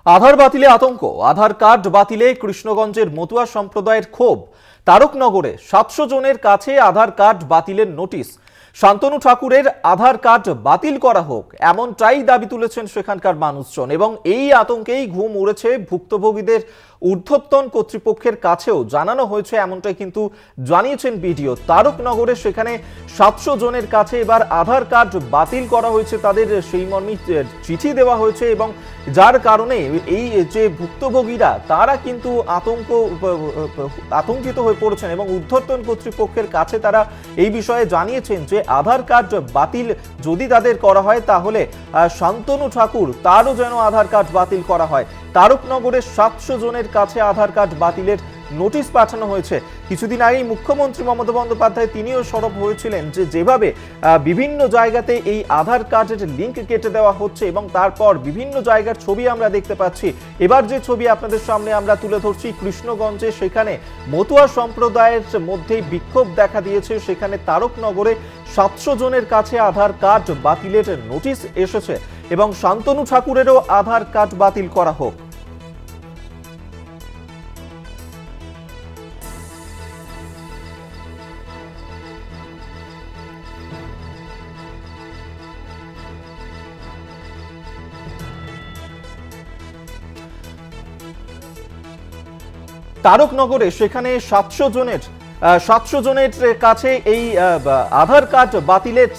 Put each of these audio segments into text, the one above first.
আধার বাতিলে আতঙ্ক। আধার কার্ড বাতিলে কৃষ্ণগঞ্জের মতুয়া সম্প্রদায়ের ক্ষোভ। তারকনগরে 700 জনের কাছে আধার কার্ড বাতিলের নোটিশ। শান্তনু ঠাকুরের আধার কার্ড বাতিল করা হোক এমনটাই দাবি তুলেছেন সেখানকার মানুষজন, এবং এই আতঙ্কেই ঘুম উড়েছে ভুক্তভোগীদের। ঊর্ধ্বতন কর্তৃপক্ষের কাছেও জানানো হয়েছে এমনটাই কিন্তু জানিয়েছেন বিডিও। তারকনগরে সেখানে 700 জনের কাছে এবার আধার কার্ড বাতিল করা হয়েছে, তাদের সেই মর্মে চিঠি দেওয়া হয়েছে, এবং যার কারণে এই যে ভুক্তভোগীরা তারা কিন্তু আতঙ্কিত হয়ে পড়েছেন, এবং ঊর্ধ্বতন কর্তৃপক্ষের কাছে তারা এই বিষয়ে জানিয়েছেন যে আধার কার্ড বাতিল যদি তাদের করা হয় তাহলে শান্তনু ঠাকুর তারও যেন আধার কার্ড বাতিল করা হয়। তারকনগরের 700 জনের কাছে আধার কার্ড বাতিলের নোটিশ পাঠানো হয়েছে। কিছুদিন আগেই মুখ্যমন্ত্রী মমতা বন্দ্যোপাধ্যায় তিনিও সরব হয়েছিলেন যে যেভাবে বিভিন্ন জায়গাতে এই আধার কার্ডের লিঙ্ক কেটে দেওয়া হচ্ছে এবং তারপর বিভিন্ন জায়গার ছবি আমরা দেখতে পাচ্ছি। এবার যে ছবি আপনাদের সামনে আমরা তুলে ধরছি কৃষ্ণগঞ্জে, সেখানে মতুয়া সম্প্রদায়ের মধ্যেই বিক্ষোভ দেখা দিয়েছে। সেখানে তারকনগরে 700 জনের কাছে আধার কার্ড বাতিলের নোটিশ এসেছে এবং শান্তনু ঠাকুরেরও আধার কার্ড বাতিল করা হোক। তারকনগরে সেখানে 700 জনের কাছে এই আধার কার্ড বাতিলের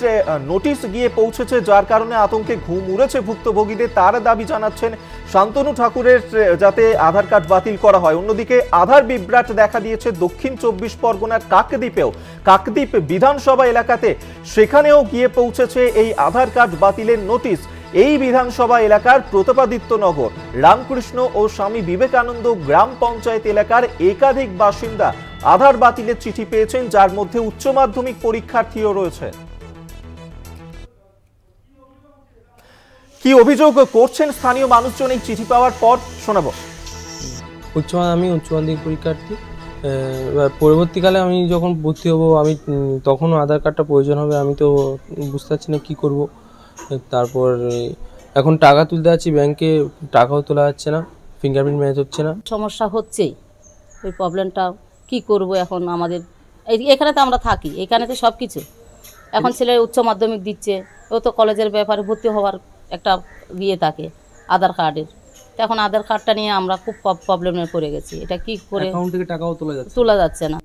নোটিশ গিয়ে পৌঁছেছে, যার কারণে আতঙ্কে ঘুম উড়েছে ভুক্তভোগীদের। তারা দাবি জানাচ্ছেন শান্তনু ঠাকুরের যাতে আধার কার্ড বাতিল করা হয়। অন্যদিকে আধার বিভ্রাট দেখা দিয়েছে দক্ষিণ 24 পরগনার কাকদ্বীপেও। কাকদ্বীপ বিধানসভা এলাকাতে সেখানেও গিয়ে পৌঁছেছে এই আধার কার্ড বাতিলের নোটিশ। এই বিধানসভা এলাকার প্রতাপাদিত্যনগর, রামকৃষ্ণ ও স্বামী বিবেকানন্দ গ্রাম পঞ্চায়েত এলাকার একাধিক বাসিন্দা আধার বাতিলের চিঠি পেয়েছেন, যার মধ্যে উচ্চ মাধ্যমিক পরীক্ষার্থীও রয়েছে। কি অভিযোগ করছেন স্থানীয় মানুষজন এই চিঠি পাওয়ার পর শোনাবো। আমি উচ্চ মাধ্যমিক পরীক্ষার্থী। পরবর্তীকালে আমি যখন ভর্তি হব আমি তখনও আধার কার্ডটা প্রয়োজন হবে। আমি তো বুঝতে পারছি না কী করব। তারপর এখন টাকা তুলতে যাচ্ছি ব্যাংকে, টাকাও তোলা যাচ্ছে না, ফিঙ্গারপ্রিন্ট ম্যাচ হচ্ছে না। সমস্যা হচ্ছেই, ওই প্রবলেমটা কি করব এখন। আমাদের এখানে তো আমরা থাকি, এখানে তো সব কিছু। এখন ছেলে উচ্চ মাধ্যমিক দিচ্ছে, ও তো কলেজের ব্যাপারে ভর্তি হওয়ার একটা ইয়ে থাকে আধার কার্ডের। তো এখন আধার কার্ডটা নিয়ে আমরা খুব প্রবলেমে পড়ে গেছি। এটা কি করে অ্যাকাউন্ট থেকে টাকাও তোলা যাচ্ছে না।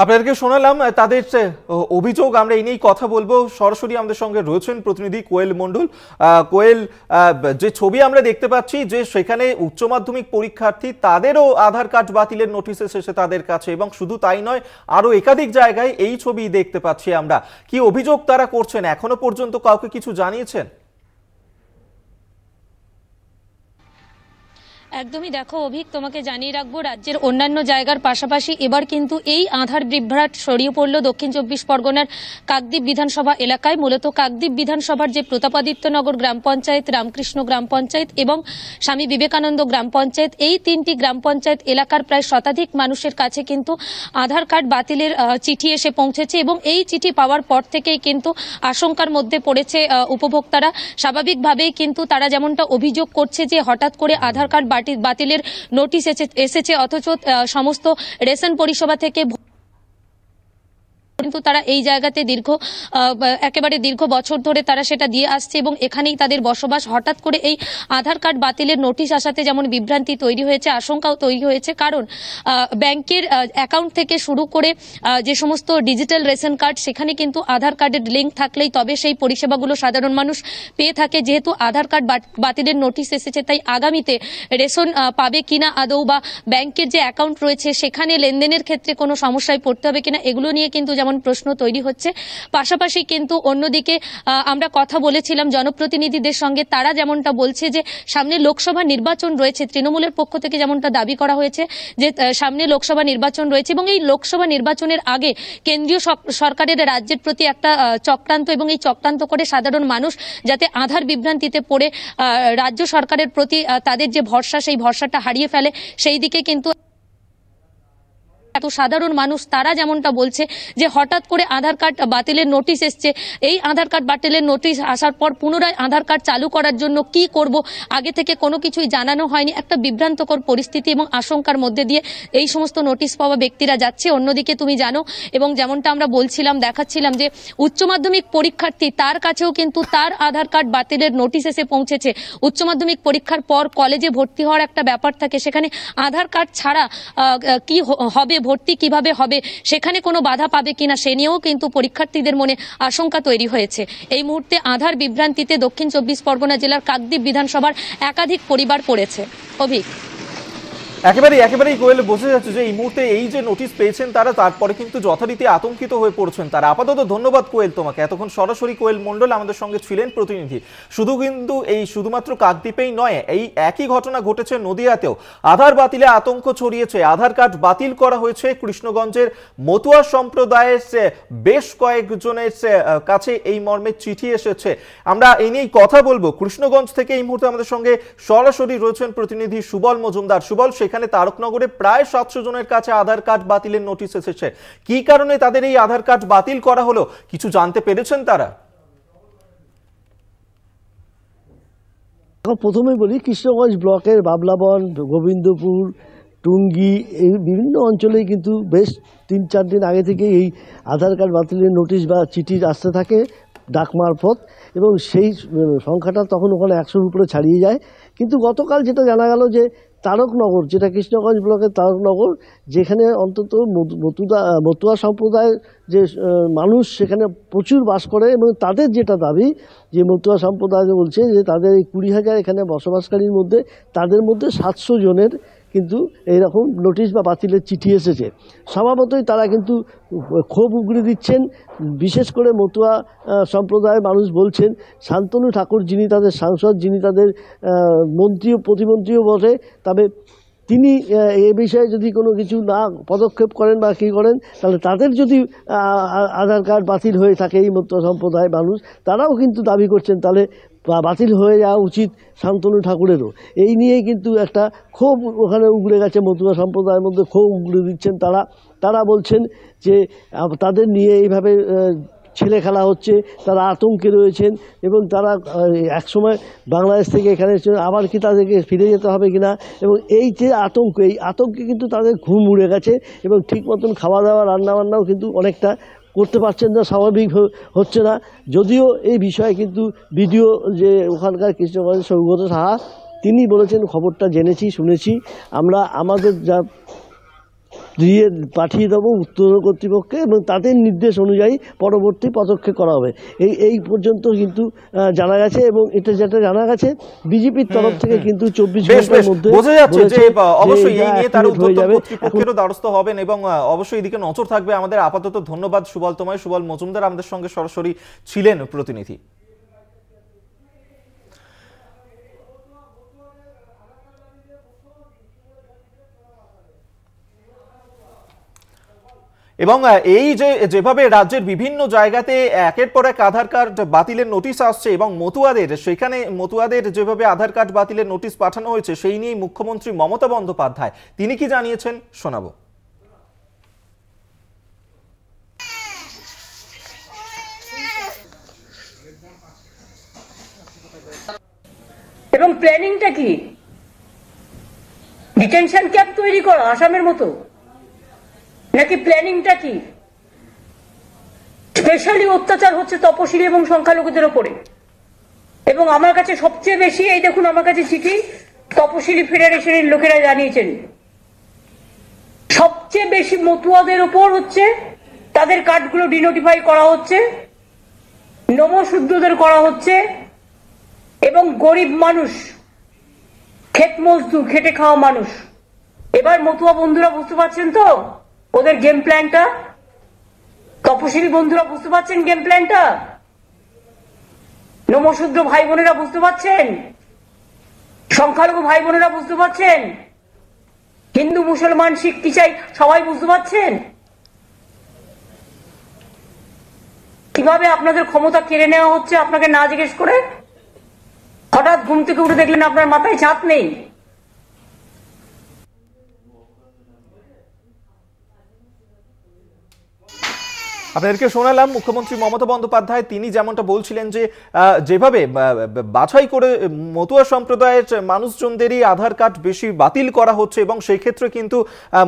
আপনাদেরকে শোনালাম তাদের অভিযোগ। আমরা এই নিয়েই কথা বলবো। সরাসরি আমাদের সঙ্গে রয়েছেন প্রতিনিধি কোয়েল মণ্ডল। কোয়েল, যে ছবি আমরা দেখতে পাচ্ছি যে সেখানে উচ্চ মাধ্যমিক পরীক্ষার্থী তাদেরও আধার কার্ড বাতিলের নোটিশ এসেছে তাদের কাছে, এবং শুধু তাই নয় আরো একাধিক জায়গায় এই ছবি দেখতে পাচ্ছি আমরা। কি অভিযোগ তারা করছেন, এখনো পর্যন্ত কাউকে কিছু জানিয়েছেন? একদমই দেখো অভিক, তোমাকে জানিয়ে রাখবো রাজ্যের অন্যান্য জায়গার পাশাপাশি এবার কিন্তু এই আধার বিভ্রাট ছড়িয়ে পড়লো দক্ষিণ 24 পরগনার কাকদ্বীপ বিধানসভা এলাকায়। মূলত কাকদ্বীপ বিধানসভার যে প্রতাপাদিত্যনগর গ্রাম পঞ্চায়েত, রামকৃষ্ণ গ্রাম পঞ্চায়েত এবং স্বামী বিবেকানন্দ গ্রাম পঞ্চায়েত, এই তিনটি গ্রাম পঞ্চায়েত এলাকার প্রায় শতাধিক মানুষের কাছে কিন্তু আধার কার্ড বাতিলের চিঠি এসে পৌঁছেছে, এবং এই চিঠি পাওয়ার পর থেকেই কিন্তু আশঙ্কার মধ্যে পড়েছে উপভোক্তারা। স্বাভাবিকভাবেই কিন্তু তারা যেমনটা অভিযোগ করছে যে হঠাৎ করে আধার কার্ড বাতিলের নোটিশ এসেছে, অথচ সমস্ত রেশন পরিষেবা থেকে কিন্তু তারা এই জায়গাতে একেবারে দীর্ঘ বছর ধরে তারা সেটা দিয়ে আসছে এবং এখানেই তাদের বসবাস। হঠাৎ করে এই আধার কার্ড বাতিলের নোটিশ আসাতে যেমন বিভ্রান্তি তৈরি হয়েছে, আশঙ্কাও তৈরি হয়েছে। কারণ ব্যাংকের অ্যাকাউন্ট থেকে শুরু করে যে সমস্ত ডিজিটাল রেশন কার্ড, সেখানে কিন্তু আধার কার্ডের লিঙ্ক থাকলেই তবে সেই পরিষেবাগুলো সাধারণ মানুষ পেয়ে থাকে। যেহেতু আধার কার্ড বাতিলের নোটিশ এসেছে, তাই আগামীতে রেশন পাবে কিনা আদৌ, বা ব্যাংকের যে অ্যাকাউন্ট রয়েছে সেখানে লেনদেনের ক্ষেত্রে কোনো সমস্যায় পড়তে হবে কিনা, এগুলো নিয়ে কিন্তু যেমন প্রশ্ন তৈরি হচ্ছে। পাশাপাশি কিন্তু অন্যদিকে আমরা কথা বলেছিলাম জনপ্রতিনিধিদের সঙ্গে, তারা যেমনটা বলছে যে সামনে লোকসভা নির্বাচন রয়েছে। তৃণমূলের পক্ষ থেকে যেমনটা দাবি করা হয়েছে যে সামনে লোকসভা নির্বাচন রয়েছে, এবং এই লোকসভা নির্বাচনের আগে কেন্দ্রীয় সরকারের রাজ্যের প্রতি একটা চক্রান্ত, এবং এই চক্রান্ত করে সাধারণ মানুষ যাতে আধার বিভ্রান্তিতে পড়ে রাজ্য সরকারের প্রতি তাদের যে ভরসা, সেই ভরসাটা হারিয়ে ফেলে, সেই দিকে কিন্তু এত সাধারণ মানুষ তারা যেমনটা বলছে যে হঠাৎ করে আধার কার্ড বাতিলের নোটিশ এসছে, এই আধার কার্ড বাতিলের নোটিশ আসার পর পুনরায় আধার কার্ড চালু করার জন্য কি করব আগে থেকে কোনো কিছুই জানানো হয়নি, একটা বিভ্রান্তকর পরিস্থিতি এবং আশঙ্কার মধ্যে দিয়ে এই সমস্ত নোটিশ পাওয়া ব্যক্তিরা যাচ্ছে। অন্যদিকে তুমি জানো এবং যেমনটা আমরা বলছিলাম দেখাচ্ছিলাম যে উচ্চ মাধ্যমিক পরীক্ষার্থী তার কাছেও কিন্তু তার আধার কার্ড বাতিলের নোটিশ এসে পৌঁছেছে। উচ্চ মাধ্যমিক পরীক্ষার পর কলেজে ভর্তি হওয়ার একটা ব্যাপার থাকে, সেখানে আধার কার্ড ছাড়া কি হবে, ভর্তি কিভাবে হবে, সেখানে কোনো বাধা পাবে কিনা সে নিয়েও কিন্তু পরীক্ষার্থীদের মনে আশঙ্কা তৈরি হয়েছে। এই মুহূর্তে আধার বিভ্রান্তিতে দক্ষিণ 24 পরগনা জেলার কাকদ্বীপ বিধানসভার একাধিক পরিবার পড়েছে। অভিক, একেবারেই কোয়েল বোঝা যাচ্ছে যে এই মুহূর্তে এই যে নোটিশ পেয়েছেন তারা, তারপরে কিন্তু যথারীতি আতঙ্কিত হয়ে পড়ছেন তারা। আপাতত ধন্যবাদ কোয়েল তোমাকে, এতক্ষণ সরাসরি কোয়েল মণ্ডল আমাদের সঙ্গে ছিলেন প্রতিনিধি। শুধুমাত্র কাকদ্বীপেই নয়, এই একই ঘটনা ঘটেছে নদিয়াতেও। আধার বাতিলে আতঙ্ক ছড়িয়েছে, আধার কার্ড বাতিল করা হয়েছে। কৃষ্ণগঞ্জের মতুয়া সম্প্রদায়ের বেশ কয়েকজনের কাছে এই মর্মে চিঠি এসেছে। আমরা এই নিয়েই কথা বলবো। কৃষ্ণগঞ্জ থেকে এই মুহূর্তে আমাদের সঙ্গে সরাসরি রয়েছেন প্রতিনিধি সুবল মজুমদার। সুবল, সেখানে তারকনগরে প্রায় 700 জনের কাছে আধার কার্ড বাতিলের নোটিশ এসেছে। কি কারণে তাদের এই আধার কার্ড বাতিল করা হলো, কিছু জানতে পেরেছেন তারা? প্রথমেই বলি, কৃষ্ণগঞ্জ ব্লকের বাবলাবন, গোবিন্দপুর, টুঙ্গি এই বিভিন্ন অঞ্চলেই কিন্তু বেশ 3-4 দিন আগে থেকে এই আধার কার্ড বাতিলের নোটিশ বা চিঠি আসতে থাকে ডাক মারফত, এবং সেই সংখ্যাটা তখন ওখানে 100-র উপরে ছাড়িয়ে যায়। কিন্তু গতকাল যেটা জানা গেল যে তারকনগর, যেটা কৃষ্ণগঞ্জ ব্লকের তারকনগর, যেখানে অন্তত মতুয়া সম্প্রদায়ের যে মানুষ সেখানে প্রচুর বাস করে, এবং তাদের যেটা দাবি যে মতুয়া সম্প্রদায় বলছে যে তাদের এই 20,000 এখানে বসবাসকারীর মধ্যে তাদের মধ্যে 700 জনের কিন্তু এইরকম নোটিশ বা বাতিলের চিঠি এসেছে। স্বভাবতই তারা কিন্তু ক্ষোভ উগরে দিচ্ছেন। বিশেষ করে মতুয়া সম্প্রদায়ের মানুষ বলছেন শান্তনু ঠাকুর, যিনি তাদের সাংসদ, যিনি তাদের মন্ত্রী ও প্রতিমন্ত্রীও বটে, তবে তিনি এ বিষয়ে যদি কোনো কিছু না পদক্ষেপ করেন বা কী করেন, তাহলে তাদের যদি আধার কার্ড বাতিল হয়ে থাকে, এই মতুয়া সম্প্রদায়ের মানুষ তারাও কিন্তু দাবি করছেন তাহলে বাতিল হয়ে যাওয়া উচিত শান্তনু ঠাকুরেরও। এই নিয়েই কিন্তু একটা ক্ষোভ ওখানে উগড়ে গেছে, মতুয়া সম্প্রদায়ের মধ্যে ক্ষোভ উগড়ে দিচ্ছেন তারা বলছেন যে তাদের নিয়ে এইভাবে ছেলে খেলা হচ্ছে, তারা আতঙ্কে রয়েছেন, এবং তারা একসময় বাংলাদেশ থেকে এখানে আবার কি তাদেরকে ফিরে যেতে হবে কিনা, এবং এই যে এই আতঙ্কে কিন্তু তাদের ঘুম উড়ে গেছে, এবং ঠিক মতন খাওয়া দাওয়া রান্নাবান্নাও কিন্তু অনেকটা করতে পারছেন না, স্বাভাবিক হচ্ছে না। যদিও এই বিষয়ে কিন্তু বিডিও যে ওখানকার কৃষ্ণগঞ্জ সৌগত সাহা, তিনি বলেছেন খবরটা জেনেছি, শুনেছি, আমরা আমাদের যা দিয়ে পাঠিয়ে দেবো উত্তর কর্তৃপক্ষে, এবং তাদের নির্দেশ অনুযায়ী পরবর্তী পদক্ষেপ করা হবে। এই পর্যন্ত কিন্তু জানা গেছে, এবং এটা যেটা জানা গেছে বিজেপির তরফ থেকে কিন্তু 24 ঘন্টার মধ্যে বোঝা যাচ্ছে যে অবশ্যই এই নিয়ে তারা উত্তর কর্তৃপক্ষেরও দ্বারস্থ হবেন, এবং অবশ্যই এদিকে নজর থাকবে আমাদের। আপাতত ধন্যবাদ সুবল তোমায়। সুবল মজুমদার আমাদের সঙ্গে সরাসরি ছিলেন প্রতিনিধি। এবং এই যেভাবে রাজ্যের বিভিন্ন জায়গাতে একের পর এক আধার কার্ড বাতিলের নোটিশ আসছে, এবং মতুয়াদের যেভাবে আধার কার্ড বাতিলের নোটিশ পাঠানো হয়েছে, সেই নিয়ে মুখ্যমন্ত্রী মমতা বন্দ্যোপাধ্যায় তিনি কি জানিয়েছেন শোনাবো। এবং প্ল্যানিংটা কি? ডিটেনশন ক্যাম্প তৈরি করা আসামের মতো, নাকি প্ল্যানিংটা কি? স্পেশালি অত্যাচার হচ্ছে তপশিলি এবং সংখ্যালঘুদের ওপরে। এবং আমার কাছে সবচেয়ে বেশি, এই দেখুন আমার কাছে চিঠি তপশিলি ফেডারেশনের লোকেরা জানিয়েছেন, সবচেয়ে বেশি মতুয়াদের ওপর হচ্ছে, তাদের কার্ডগুলো ডিনোটিফাই করা হচ্ছে, নমশূদ্রদের করা হচ্ছে, এবং গরিব মানুষ, ক্ষেত মজদুর, খেটে খাওয়া মানুষ। এবার মতুয়া বন্ধুরা বুঝতে পারছেন তো ওদের গেম প্ল্যানটা? তপশিলি বন্ধুরা বুঝতে পারছেন গেম প্ল্যানটা? নমশূদ্র ভাই বোনেরা বুঝতে পারছেন? সংখ্যালঘু ভাই বোনেরা বুঝতে পারছেন? হিন্দু মুসলমান শিখ ইসাই সবাই বুঝতে পারছেন কিভাবে আপনাদের ক্ষমতা কেড়ে নেওয়া হচ্ছে আপনাকে না জিজ্ঞেস করে? হঠাৎ ঘুম থেকে উঠে দেখলেন আপনার মাথায় ছাদ নেই। আপনাদেরকে শোনালাম মুখ্যমন্ত্রী মমতা বন্দ্যোপাধ্যায় তিনি যেমনটা বলছিলেন যে যেভাবে বাছাই করে মতুয়া সম্প্রদায়ের মানুষজনদেরই আধার কার্ড বেশি বাতিল করা হচ্ছে এবং সেই ক্ষেত্রে কিন্তু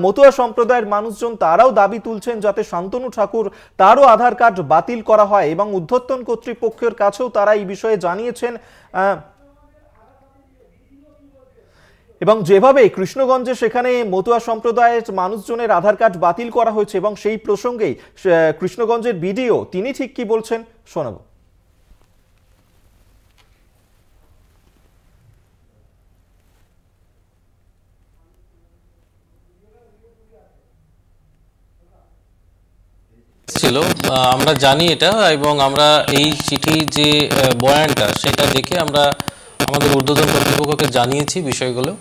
মতুয়া সম্প্রদায়ের মানুষজন তারাও দাবি তুলছেন যাতে শান্তনু ঠাকুর তারও আধার কার্ড বাতিল করা হয় এবং ঊর্ধ্বতন কর্তৃপক্ষের কাছেও তারা এই বিষয়ে জানিয়েছেন। এবং যেভাবে কৃষ্ণগঞ্জে সেখানে মতুয়া সম্প্রদায়ের মানুষজনের আধার কার্ড বাতিল করা হয়েছে এবং সেই প্রসঙ্গেই কৃষ্ণগঞ্জের বিডিও তিনি ঠিক কি বলছেন শোনাব। ছিল আমরা জানি এটা এবং আমরা এই চিঠি যে বয়ানটা সেটা দেখে আমরা আমাদের ঊর্ধ্বতন কর্তৃপক্ষকে জানিয়েছি বিষয়গুলো।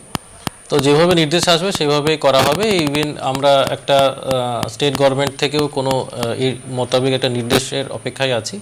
তো যেভাবে নির্দেশ আসবে সেভাবেই করা হবে। ইভেন আমরা একটা স্টেট গভর্নমেন্ট থেকেও কোনো এর মোতাবেক একটা নির্দেশের অপেক্ষায় আছি।